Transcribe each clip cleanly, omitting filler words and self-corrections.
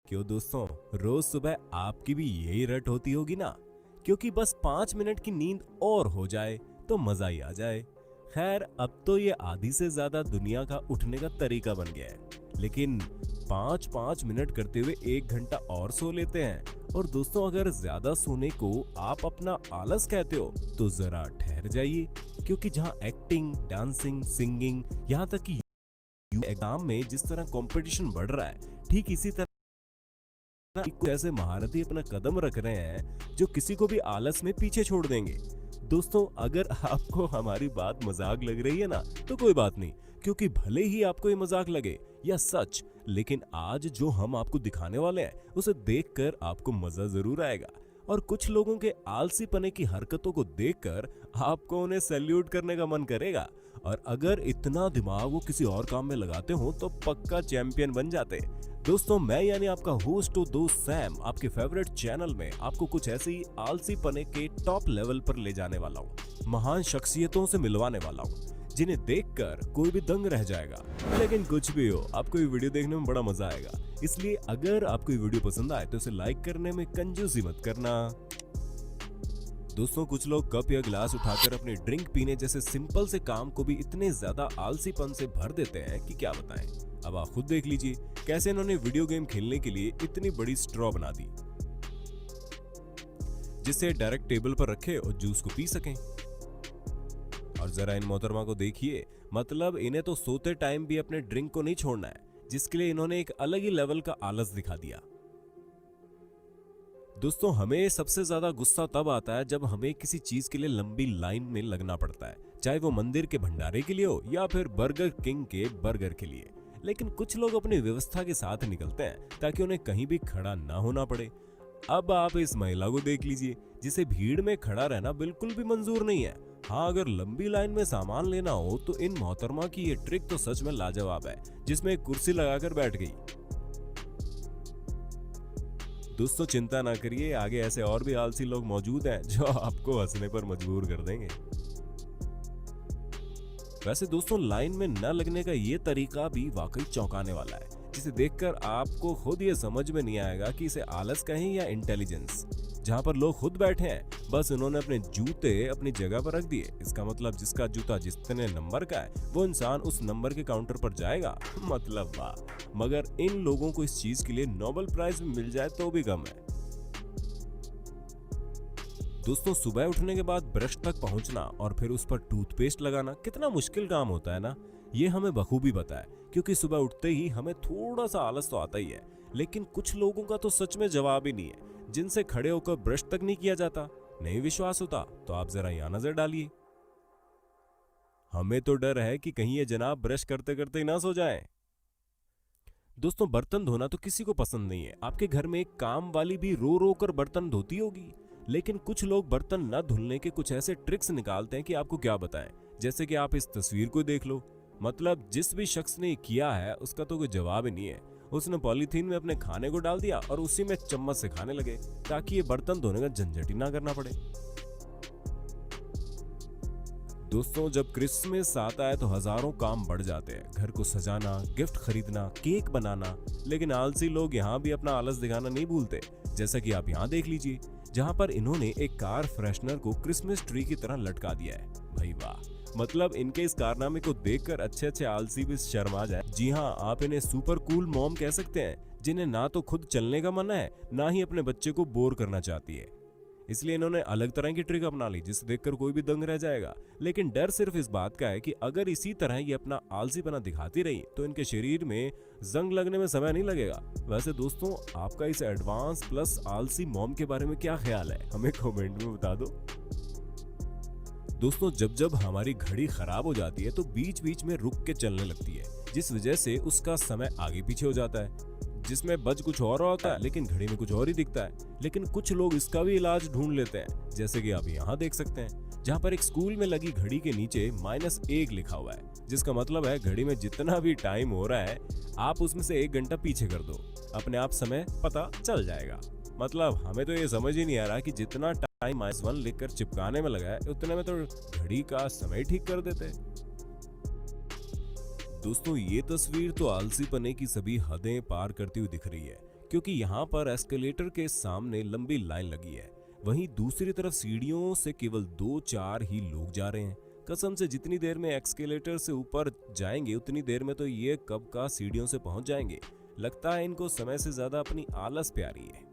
क्यों दोस्तों, रोज सुबह आपकी भी यही रट होती होगी ना, क्योंकि बस 5 मिनट की नींद और हो जाए तो मजा ही आ जाए। खैर, अब तो ये आधी से ज्यादा दुनिया का उठने का तरीका बन गया है, लेकिन 5-5 मिनट करते हुए 1 घंटा और सो लेते हैं। और दोस्तों, अगर ज्यादा सोने को आप अपना आलस कहते हो तो जरा ठहर जाइए, क्योंकि जहाँ एक्टिंग, डांसिंग, सिंगिंग, यहाँ तक कि एग्जाम में जिस तरह कंपटीशन बढ़ रहा है, ठीक इसी तरह कुछ ऐसे महारथी अपना कदम रख रहे हैं जो किसी को भी आलस में पीछे छोड़ देंगे। दोस्तों, अगर आपको हमारी बात मजाक लग रही है ना, तो कोई बात नहीं, क्योंकि भले ही आपको ये मजाक लगे या सच, लेकिन आज जो हम आपको दिखाने वाले हैं उसे देखकर आपको मजा जरूर आएगा। और कुछ लोगों के आलसी पने की हरकतों को देखकर आपको उन्हें सैल्यूट करने का मन करेगा। और अगर इतना दिमाग वो किसी और काम में लगाते हो तो पक्का चैंपियन बन जाते। दोस्तों, मैं यानी आपका होस्ट और दोस्त सैम आपके फेवरेट चैनल में आपको कुछ ऐसे ही आलसी पने के टॉप लेवल पर ले जाने वाला हूँ। महान शख्सियतों से मिलवाने वाला हूँ जिन्हें देखकर कोई भी दंग रह जाएगा। लेकिन कुछ भी हो, आपको ये वीडियो देखने में बड़ा मजा आएगा, इसलिए अगर आपको ये वीडियो पसंद आए तो इसे लाइक करने में कंजूसी मत करना। दोस्तों, कुछ लोग कप या गिलास उठाकर अपने ड्रिंक पीने जैसे सिंपल से काम को भी इतने ज्यादा आलसीपन से भर देते हैं कि क्या बताएं। अब आप खुद देख लीजिए कैसे इन्होंने वीडियो गेम खेलने के लिए इतनी बड़ी स्ट्रॉ बना दी, जिससे डायरेक्ट टेबल पर रखे और जूस को पी सकें। और जरा इन मोहतरमा को देखिए, मतलब इन्हें तो सोते टाइम भी अपने ड्रिंक को नहीं छोड़ना है, जिसके लिए इन्होंने एक अलग ही लेवल का आलस दिखा दिया। दोस्तों, हमें सबसे ज्यादा गुस्सा तब आता है जब हमें किसी चीज के लिए लंबी लाइन में लगना पड़ता है, चाहे वो मंदिर के भंडारे के लिए हो या फिर बर्गर किंग के बर्गर के लिए। लेकिन कुछ लोग अपनी व्यवस्था के साथ निकलते हैं ताकि उन्हें कहीं भी खड़ा ना होना पड़े। अब आप इस महिला को देख लीजिए, जिसे भीड़ में खड़ा रहना बिल्कुल भी मंजूर नहीं है। हाँ, अगर लंबी लाइन में सामान लेना हो तो इन मोहतरमा की ये ट्रिक तो सच में लाजवाब है, जिसमें एक कुर्सी लगाकर बैठ गई। दोस्तों, चिंता ना करिए, आगे ऐसे और भी आलसी लोग मौजूद हैं जो आपको हंसने पर मजबूर कर देंगे। वैसे दोस्तों, लाइन में न लगने का ये तरीका भी वाकई चौंकाने वाला है, जिसे देखकर आपको खुद ये समझ में नहीं आएगा कि इसे आलस कहें या इंटेलिजेंस। जहां पर लोग खुद बैठे हैं, बस उन्होंने अपने जूते अपनी जगह पर रख दिए। इसका मतलब जिसका जूता जितने नंबर का है वो इंसान उस नंबर के काउंटर पर जाएगा। मतलब वाह, मगर इन लोगों को इस चीज के लिए नोबेल प्राइज भी मिल जाए तो भी कम है। दोस्तों, सुबह उठने के बाद ब्रश तक पहुंचना और फिर उस पर टूथपेस्ट लगाना कितना मुश्किल काम होता है ना, ये हमें बखूबी पता है, क्योंकि सुबह उठते ही हमें थोड़ा सा आलस तो आता ही है। लेकिन कुछ लोगों का तो सच में जवाब ही नहीं है, जिनसे खड़े होकर ब्रश तक नहीं किया जाता। नहीं विश्वास होता तो आप जरा यहाँ नजर डालिए। हमें तो डर है कि कहीं ये जनाब ब्रश करते करते ही ना सो जाएं। दोस्तों, बर्तन धोना तो किसी को पसंद नहीं है। आपके घर में एक काम वाली भी रो रो कर बर्तन धोती होगी, लेकिन कुछ लोग बर्तन न धुलने के कुछ ऐसे ट्रिक्स निकालते हैं कि आपको क्या बताएं। जैसे कि आप इस तस्वीर को देख लो, मतलब जिस भी शख्स ने किया है उसका तो कोई जवाब ही नहीं है। उसने पॉलीथीन में अपने खाने को डाल दिया और उसी में चम्मच से खाने लगे, ताकि ये बर्तन धोने का झंझट ही ना करना पड़े। दोस्तों, जब क्रिसमस आता है तो हजारों काम बढ़ जाते हैं, घर को सजाना, गिफ्ट खरीदना, केक बनाना। लेकिन आलसी लोग यहाँ भी अपना आलस दिखाना नहीं भूलते, जैसा कि आप यहाँ देख लीजिए, जहाँ पर इन्होंने एक कार फ्रेशनर को क्रिसमस ट्री की तरह लटका दिया है। भाई वाह, मतलब इनके इस कारनामे को देखकर अच्छे अच्छे आलसी भी शर्मा जाए। जी हाँ, आप इन्हें सुपर कूल मॉम कह सकते हैं, जिन्हें ना तो खुद चलने का मन है, ना ही अपने बच्चे को बोर करना चाहती है। इसलिए इन्होंने अलग तरह की ट्रिक अपना ली, जिसे देखकर कोई भी दंग रह जाएगा। लेकिन डर सिर्फ इस बात का है कि अगर इसी तरह ये अपना आलसीपना दिखाती रही तो इनके शरीर में जंग लगने में समय नहीं लगेगा। वैसे दोस्तों, आपका इस एडवांस प्लस आलसी मॉम के बारे में क्या ख्याल है, हमें कमेंट में बता दो। दोस्तों, जब जब हमारी घड़ी खराब हो जाती है तो बीच बीच में रुक के चलने लगती है, जिस वजह से उसका समय आगे पीछे हो जाता है, जिसमें बज कुछ और होता है लेकिन घड़ी में कुछ और ही दिखता है। लेकिन कुछ लोग इसका भी इलाज ढूंढ लेते हैं, जैसे कि आप यहाँ देख सकते हैं, जहाँ पर एक स्कूल में लगी घड़ी के नीचे -1 लिखा हुआ है, जिसका मतलब है घड़ी में जितना भी टाइम हो रहा है आप उसमें से 1 घंटा पीछे कर दो, अपने आप समय पता चल जाएगा। मतलब हमें तो ये समझ ही नहीं आ रहा कि जितना टाइम -1 लिखकर चिपकाने में लगा है, उतने में तो घड़ी का समय ठीक कर देते। दोस्तों, ये तस्वीर तो आलसीपने की सभी हदें पार करती हुई दिख रही है, क्योंकि यहाँ पर एस्केलेटर के सामने लंबी लाइन लगी है। वहीं दूसरी तरफ सीढ़ियों से केवल 2-4 ही लोग जा रहे हैं। कसम से जितनी देर में एस्केलेटर से ऊपर जाएंगे उतनी देर में तो ये कब का सीढ़ियों से पहुंच जाएंगे। लगता है इनको समय से ज्यादा अपनी आलस प्यारी है।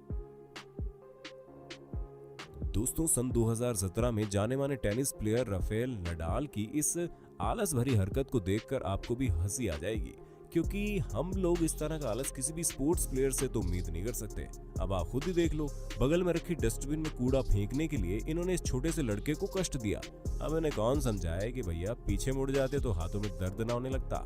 दोस्तों, सन 2017 में जाने माने टेनिस प्लेयर राफेल नडाल की इस आलस भरी हरकत को देखकर आपको भी हंसी आ जाएगी, क्योंकि हम लोग इस तरह का आलस किसी भी स्पोर्ट्स प्लेयर से तो उम्मीद नहीं कर सकते। अब आप खुद ही देख लो, बगल में रखी डस्टबिन में कूड़ा फेंकने के लिए इन्होंने इस छोटे से लड़के को कष्ट दिया। अब इन्हें कौन समझाए कि भैया पीछे मुड़ जाते तो हाथों में दर्द ना होने लगता।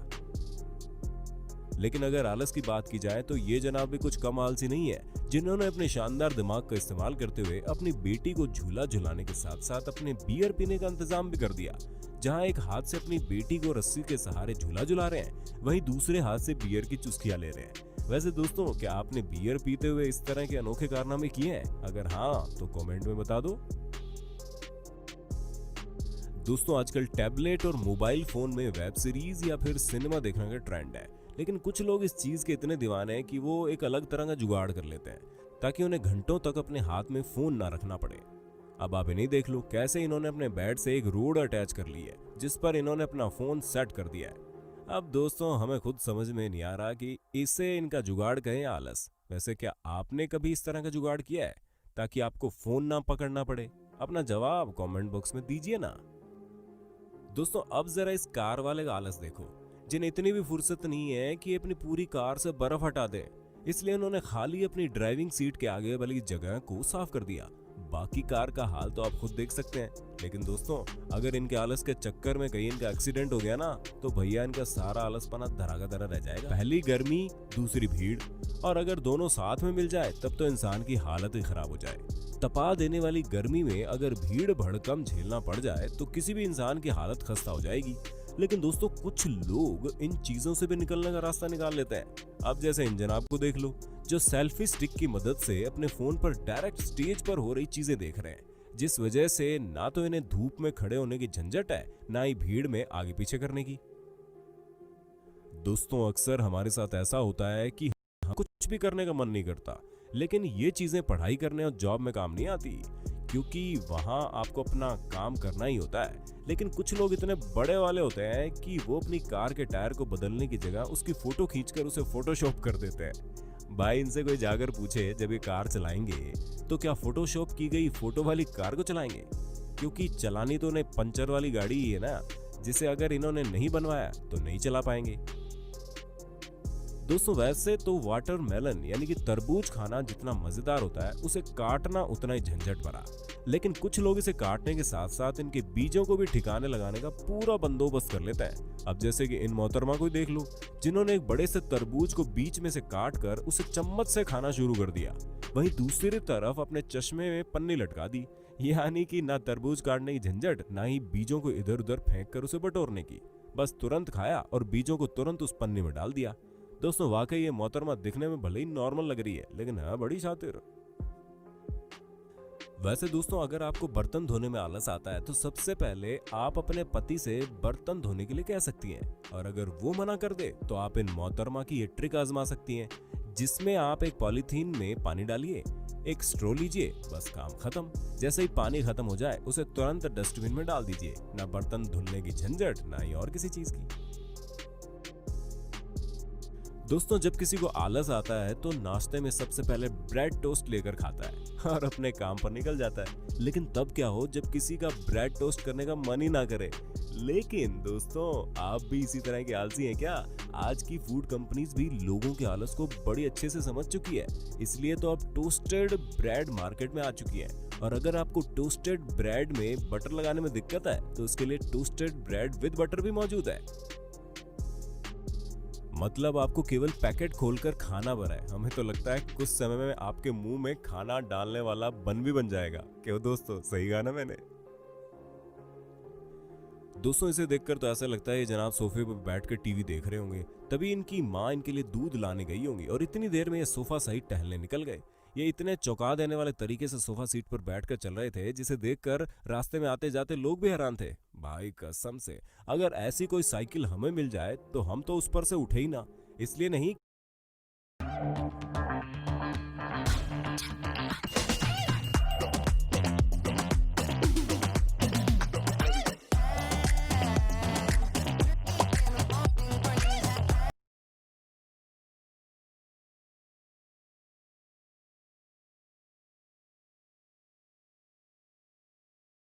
लेकिन अगर आलस की बात की जाए तो ये जनाब भी कुछ कम आलसी नहीं है, जिन्होंने अपने शानदार दिमाग का इस्तेमाल करते हुए अपनी बेटी को झूला झुलाने के साथ साथ अपने बियर पीने का इंतजाम भी कर दिया। जहां एक हाथ से अपनी बेटी को रस्सी के सहारे झूला झुला रहे हैं, वहीं दूसरे हाथ से बियर की चुस्कियां ले रहे हैं। वैसे दोस्तों, क्या आपने बियर पीते हुए इस तरह के अनोखे कारनामे किए हैं? अगर हाँ तो कमेंट में बता दो। दोस्तों, आजकल टैबलेट और मोबाइल फोन में वेब सीरीज या फिर सिनेमा देखने का ट्रेंड है, लेकिन कुछ लोग इस चीज के इतने दीवाने हैं कि वो एक अलग तरह का जुगाड़ कर लेते हैं ताकि उन्हें घंटों तक अपने हाथ में फोन ना रखना पड़े। अब आप इन्हें देख लो, कैसे इन्होंने अपने बेड से एक रोड अटैच कर ली है जिस पर इन्होंने अपना फोन सेट कर दिया है। अब दोस्तों, हमें खुद समझ में नहीं आ रहा कि इसे इनका जुगाड़ कहें या आलस। वैसे क्या आपने कभी इस तरह का जुगाड़ किया है ताकि आपको फोन ना पकड़ना पड़े? अपना जवाब कमेंट बॉक्स में दीजिए ना। दोस्तों, अब जरा इस कार वाले का आलस देखो, जिन्हें इतनी भी फुर्सत नहीं है कि अपनी पूरी कार से बर्फ हटा दें। इसलिए उन्होंने खाली अपनी ड्राइविंग सीट के आगे वाली जगह को साफ कर दिया। बाकी कार का हाल तो आप खुद देख सकते हैं। लेकिन दोस्तों, अगर इनके आलस के चक्कर में कहीं इनका एक्सीडेंट हो गया ना, तो भैया इनका सारा आलसपना धरा का धरा रह जाएगा। पहली गर्मी, दूसरी भीड़, और अगर दोनों साथ में मिल जाए तब तो इंसान की हालत ही खराब हो जाए। तपा देने वाली गर्मी में अगर भीड़ भड़कम झेलना पड़ जाए तो किसी भी इंसान की हालत खस्ता हो जाएगी। लेकिन दोस्तों, कुछ लोग इन चीजों से भी निकलने का रास्ता निकाल लेते हैं। अब जैसे इन जनाब को देख लो, जो सेल्फी स्टिक की मदद से अपने फोन पर डायरेक्ट स्टेज पर हो रही चीजें देख रहे हैं, जिस वजह से ना तो इन्हें धूप में खड़े होने की झंझट है, ना ही भीड़ में आगे पीछे करने की। दोस्तों, अक्सर हमारे साथ ऐसा होता है कि कुछ भी करने का मन नहीं करता, लेकिन ये चीजें पढ़ाई करने और जॉब में काम नहीं आती, क्योंकि वहां आपको अपना काम करना ही होता है। लेकिन कुछ लोग इतने बड़े वाले होते हैं कि वो अपनी कार के टायर को बदलने की जगह उसकी फोटो खींचकर उसे फोटोशॉप कर देते हैं। भाई, इनसे कोई जाकर पूछे जब ये कार चलाएंगे तो क्या फोटोशॉप की गई फोटो वाली कार को चलाएंगे? क्योंकि चलानी तो उन्हें पंचर वाली गाड़ी ही है ना, जिसे अगर इन्होंने नहीं बनवाया तो नहीं चला पाएंगे। दोस्तों, वैसे तो वाटरमेलन यानी कि तरबूज खाना जितना मजेदार होता है, उसे काटना उतना ही झंझट भरा। लेकिन कुछ लोग इसे काटने के साथ साथ इनके बीजों को भी ठिकाने लगाने का पूरा बंदोबस्त कर लेता है। अब जैसे कि इन मोहतरमा को देख लो, जिन्होंने एक बड़े से तरबूज को बीच में से काट कर उसे चम्मच से खाना शुरू कर दिया। वहीं दूसरी तरफ अपने चश्मे में पन्नी लटका दी, यानी कि ना तरबूज काटने की झंझट, ना ही बीजों को इधर उधर फेंक कर उसे बटोरने की। बस तुरंत खाया और बीजों को तुरंत उस पन्नी में डाल दिया। दोस्तों, वाकई ये मोहतरमा दिखने में भले ही नॉर्मल लग रही है, लेकिन है बड़ी शातिर। वैसे दोस्तों, अगर आपको बर्तन धोने में आलस आता है तो सबसे पहले आप अपने पति से बर्तन धोने के लिए कह सकती हैं, और अगर वो मना कर दे तो आप इन मोहतरमा की ये ट्रिक आजमा सकती हैं, जिसमें आप एक पॉलीथीन में पानी डालिए, एक स्ट्रो लीजिए, बस काम खत्म। जैसे ही पानी खत्म हो जाए उसे तुरंत डस्टबिन में डाल दीजिए। ना बर्तन धुलने की झंझट, ना ही और किसी चीज की। दोस्तों, जब किसी को आलस आता है तो नाश्ते में सबसे पहले ब्रेड टोस्ट लेकर खाता है और अपने काम पर निकल जाता है। लेकिन तब क्या हो जब किसी का ब्रेड टोस्ट करने का मन ही ना करे। लेकिन दोस्तों, आप भी इसी तरह के आलसी हैं क्या? आज की फूड कंपनीज भी लोगों के आलस को बड़ी अच्छे से समझ चुकी है, इसलिए तो अब टोस्टेड ब्रेड मार्केट में आ चुकी है। और अगर आपको टोस्टेड ब्रेड में बटर लगाने में दिक्कत है तो उसके लिए टोस्टेड ब्रेड विद बटर भी मौजूद है। मतलब आपको केवल पैकेट खोलकर खाना भरा है। हमें तो लगता है कुछ समय में आपके मुंह में खाना डालने वाला बन भी बन जाएगा। क्यों दोस्तों, सही कहा ना मैंने? दोस्तों, इसे देखकर तो ऐसा लगता है ये जनाब सोफे पर बैठकर टीवी देख रहे होंगे, तभी इनकी माँ इनके लिए दूध लाने गई होंगी और इतनी देर में ये सोफा साइड टहलने निकल गए। ये इतने चौंका देने वाले तरीके से सोफा सीट पर बैठकर चल रहे थे, जिसे देखकर रास्ते में आते जाते लोग भी हैरान थे। भाई कसम से, अगर ऐसी कोई साइकिल हमें मिल जाए तो हम तो उस पर से उठे ही ना। इसलिए नहीं